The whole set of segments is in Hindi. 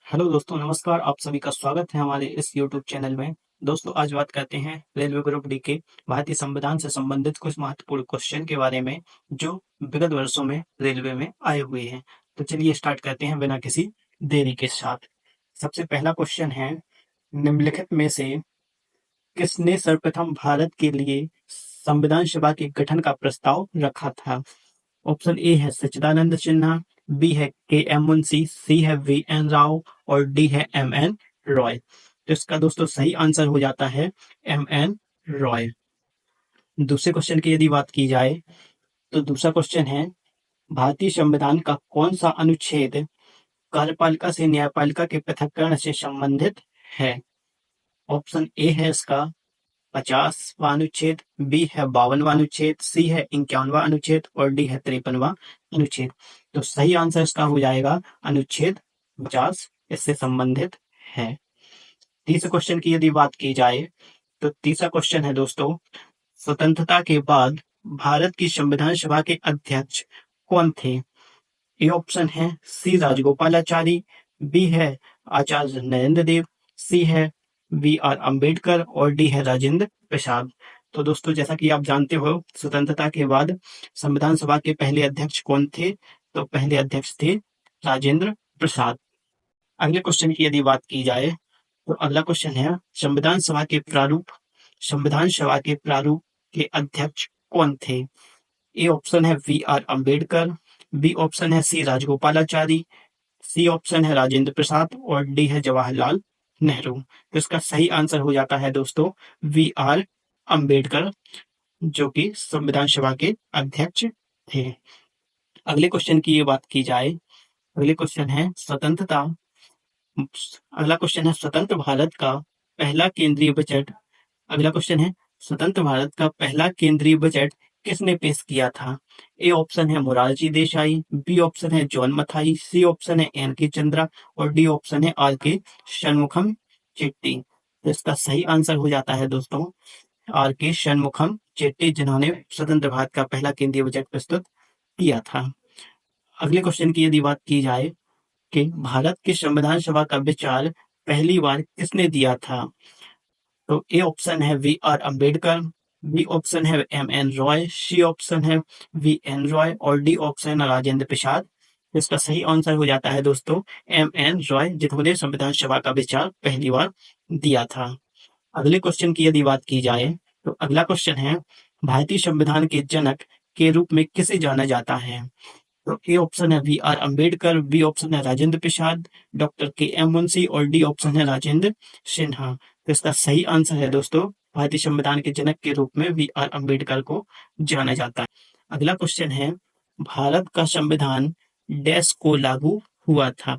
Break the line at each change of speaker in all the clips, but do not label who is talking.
हेलो दोस्तों, नमस्कार। आप सभी का स्वागत है हमारे इस यूट्यूब चैनल में। दोस्तों, आज बात करते हैं रेलवे ग्रुप डी के भारतीय संविधान से संबंधित कुछ महत्वपूर्ण क्वेश्चन के बारे में, जो विगत वर्षों में रेलवे में आए हुए हैं। तो चलिए स्टार्ट करते हैं बिना किसी देरी के साथ। सबसे पहला क्वेश्चन है, निम्नलिखित में से किसने सर्वप्रथम भारत के लिए संविधान सभा के गठन का प्रस्ताव रखा था? ऑप्शन ए है सच्चिदानंद सिन्हा, बी है के एम मुंशी, सी है वी एन राव और डी है एम एन रॉय। तो इसका दोस्तों सही आंसर हो जाता है एम एन रॉय। दूसरे क्वेश्चन की यदि बात की जाए तो दूसरा क्वेश्चन है, भारतीय संविधान का कौन सा अनुच्छेद कार्यपालिका से न्यायपालिका के पृथक्करण से संबंधित है? ऑप्शन ए है इसका 50वां अनुच्छेद, बी है 52वां अनुच्छेद, सी है 51वां अनुच्छेद और डी है 53वां अनुच्छेद। तो सही आंसर इसका हो जाएगा अनुच्छेद 50 इससे संबंधित है। तीसरे क्वेश्चन की यदि बात की जाए तो तीसरा क्वेश्चन है दोस्तों, स्वतंत्रता के बाद भारत की संविधान सभा के अध्यक्ष कौन थे? ए ऑप्शन है सी राजगोपालाचारी, बी है आचार्य नरेंद्र देव, सी है बी आर अंबेडकर और डी है राजेंद्र प्रसाद। तो दोस्तों, जैसा कि आप जानते हो, स्वतंत्रता के बाद संविधान सभा के पहले अध्यक्ष कौन थे? तो पहले अध्यक्ष थे राजेंद्र प्रसाद। अगले क्वेश्चन की यदि बात की जाए तो अगला क्वेश्चन है, संविधान सभा के प्रारूप के अध्यक्ष कौन थे? ए ऑप्शन है we R Ambedkar, B option है सी राजगोपालाचारी, सी ऑप्शन है राजेंद्र प्रसाद और डी है जवाहरलाल नेहरू। तो इसका सही आंसर हो जाता है दोस्तों वी आर अंबेडकर, जो कि संविधान सभा के अध्यक्ष थे। अगले क्वेश्चन की ये बात की जाए, अगले क्वेश्चन है स्वतंत्रता अगला क्वेश्चन है स्वतंत्र भारत का पहला केंद्रीय बजट अगला क्वेश्चन है स्वतंत्र भारत का पहला केंद्रीय बजट किसने पेश किया था? ए ऑप्शन है मोरारजी देसाई, बी ऑप्शन है जॉन मथाई, सी ऑप्शन है एन के चंद्रा और डी ऑप्शन है आर के षणमुखम चेट्टी। तो इसका सही आंसर हो जाता है दोस्तों आर के षणमुखम चेट्टी, जिन्होंने स्वतंत्र भारत का पहला केंद्रीय बजट प्रस्तुत किया था। अगले क्वेश्चन की यदि बात की जाए कि भारत के संविधान सभा का विचार पहली बार किसने दिया था? तो ए ऑप्शन है we R Ambedkar, B option है M N Roy, C option है वी एन रॉय और डी ऑप्शन है राजेंद्र प्रसाद। इसका सही आंसर हो जाता है दोस्तों एम एन रॉय, जिन्होंने संविधान सभा का विचार पहली बार दिया था। अगले क्वेश्चन की यदि बात की जाए तो अगला क्वेश्चन है, भारतीय संविधान के जनक के रूप में किसे जाना जाता है? तो ए ऑप्शन है we R Ambedkar, B option है Rajendra Prasad, doctor K M Munshi और डी ऑप्शन है राजेंद्र सिन्हा। तो इसका सही आंसर है दोस्तों भारतीय संविधान के जनक के रूप में वी आर अंबेडकर को जाना जाता है। अगला क्वेश्चन है, भारत का संविधान डैश को लागू हुआ था?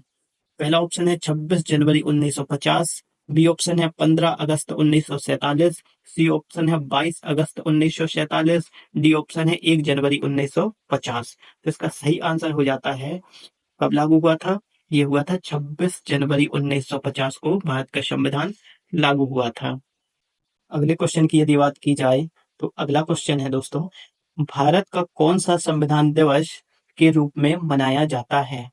पहला ऑप्शन है 26 जनवरी 1950, बी ऑप्शन है 15 अगस्त 1947, सी ऑप्शन है 22 अगस्त 1947, डी ऑप्शन है 1 जनवरी 1950। तो इसका सही आंसर हो जाता है, कब लागू हुआ था? ये हुआ था 26 जनवरी 1950 को भारत का संविधान लागू हुआ था। अगले क्वेश्चन की यदि बात की जाए तो अगला क्वेश्चन है दोस्तों, भारत का कौन सा संविधान दिवस के रूप में मनाया जाता है?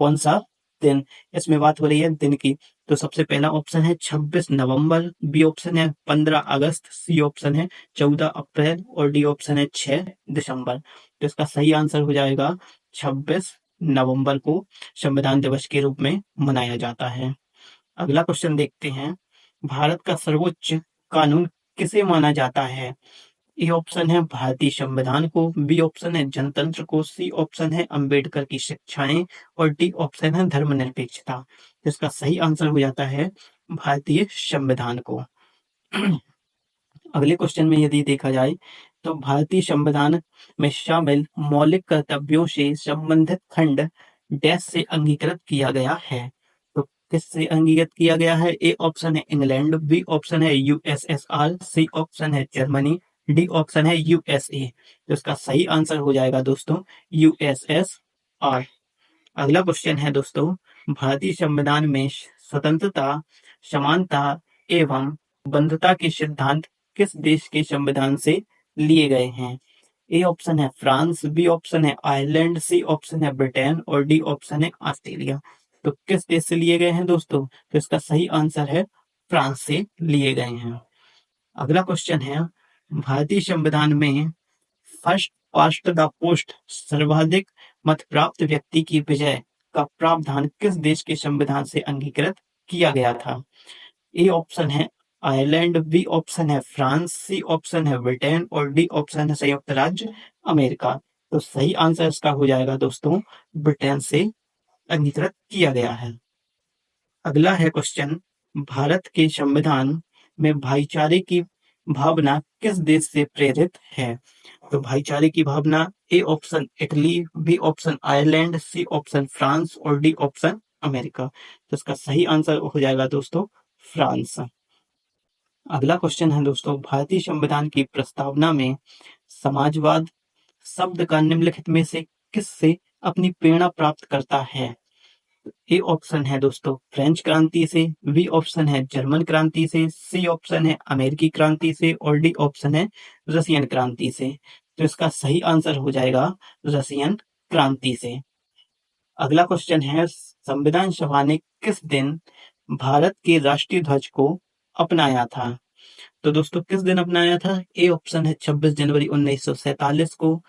कौन सा दिन? इसमें बात हो रही है दिन की। तो सबसे पहला ऑप्शन है 26 नवंबर, बी ऑप्शन है 15 अगस्त, सी ऑप्शन है 14 अप्रैल और डी ऑप्शन है 6 दिसंबर। तो इसका सही आंसर हो जाएगा 26 नवंबर को संविधान दिवस के रूप में मनाया जाता है। अगला क्वेश्चन देखते हैं, भारत का सर्वोच्च कानून किसे माना जाता है? ए ऑप्शन है भारतीय संविधान को, बी ऑप्शन है जनतंत्र को, सी ऑप्शन है अंबेडकर की शिक्षाएं और डी ऑप्शन है धर्मनिरपेक्षता। इसका सही आंसर हो जाता है भारतीय संविधान को। अगले क्वेश्चन में यदि देखा जाए तो भारतीय संविधान में शामिल मौलिक कर्तव्यों से संबंधित खंड डैश से अंगीकृत किया गया है? तो किससे अंगीकृत किया गया है? ए ऑप्शन है इंग्लैंड, बी ऑप्शन है यूएसएसआर, सी ऑप्शन है जर्मनी, डी ऑप्शन है यूएसए। तो इसका सही आंसर हो जाएगा दोस्तों यूएसएसआर। अगला क्वेश्चन है दोस्तों, भारतीय संविधान में स्वतंत्रता, समानता एवं बंधुता के सिद्धांत किस देश के संविधान से लिए गए हैं? ए ऑप्शन है फ्रांस, बी ऑप्शन है आयरलैंड, सी ऑप्शन है ब्रिटेन और डी ऑप्शन है ऑस्ट्रेलिया। तो किस देश से लिए गए हैं दोस्तों? तो इसका सही आंसर है फ्रांस से लिए गए हैं। अगला क्वेश्चन है, भारतीय संविधान में फर्स्ट पास्ट द पोस्ट सर्वाधिक मत प्राप्त व्यक्ति की विजय का प्रावधान किस देश के संविधान से अंगीकृत किया गया था? ए ऑप्शन है आयरलैंड, बी ऑप्शन है फ्रांस, सी ऑप्शन है ब्रिटेन और डी ऑप्शन है संयुक्त राज्य अमेरिका। तो सही आंसर इसका हो जाएगा दोस्तों ब्रिटेन से अंगीकृत किया गया है। अगला है क्वेश्चन, भारत के संविधान में भाईचारे की भावना किस देश से प्रेरित है? तो भाईचारे की भावना A option Italy, B option Ireland, C option France और डी ऑप्शन अमेरिका। तो इसका सही आंसर हो जाएगा दोस्तों फ्रांस। अगला क्वेश्चन है दोस्तों, भारतीय संविधान की प्रस्तावना में समाजवाद शब्द का निम्नलिखित में से किससे अपनी प्रेरणा प्राप्त करता है? ए ऑप्शन है दोस्तों फ्रेंच क्रांति से, बी ऑप्शन है जर्मन क्रांति से, सी ऑप्शन है अमेरिकी क्रांति से और डी ऑप्शन है रशियन क्रांति से। तो इसका सही आंसर हो जाएगा रशियन क्रांति से। अगला क्वेश्चन है, संविधान सभा ने किस दिन भारत के राष्ट्रीय ध्वज को अपनाया था? तो दोस्तों किस दिन अपनाया था? ए ऑप्शन है 26 जनवरी 1947 को,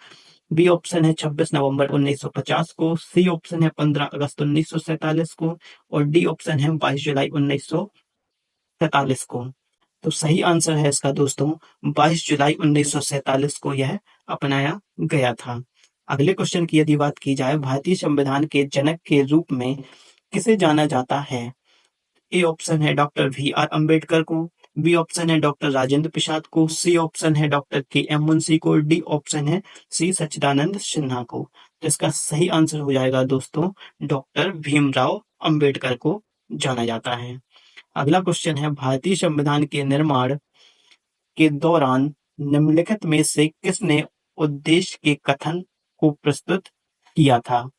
बी ऑप्शन है 26 नवंबर 1950 को, सी ऑप्शन है 15 अगस्त 1947 को और डी ऑप्शन है 22 जुलाई 1947 को। तो सही आंसर है इसका दोस्तों 22 जुलाई 1947 को यह अपनाया गया था। अगले क्वेश्चन की यदि बात की जाए, भारतीय संविधान के जनक के रूप में किसे जाना जाता है? ए ऑप्शन है डॉक्टर वी आर अम्बेडकर को, बी ऑप्शन है डॉक्टर राजेंद्र प्रसाद को, सी ऑप्शन है डॉक्टर के एम मुंशी को, डी ऑप्शन है सी सच्चिदानंद सिन्हा को। तो इसका सही आंसर हो जाएगा दोस्तों डॉक्टर भीमराव अंबेडकर को जाना जाता है। अगला क्वेश्चन है, भारतीय संविधान के निर्माण के दौरान निम्नलिखित में से किसने उद्देश्य के कथन को प्रस्तुत किया था?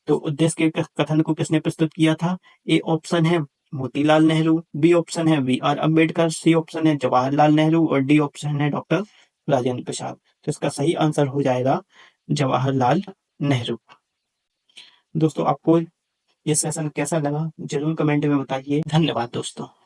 तो उद्देश्य के कथन को किसने प्रस्तुत किया था? ए ऑप्शन है मोतीलाल नेहरू, बी ऑप्शन है we R Ambedkar, C option है जवाहरलाल नेहरू और डी ऑप्शन है डॉक्टर राजेंद्र प्रसाद। तो इसका सही आंसर हो जाएगा जवाहरलाल नेहरू। दोस्तों आपको ये सेशन कैसा लगा जरूर कमेंट में बताइए। धन्यवाद दोस्तों।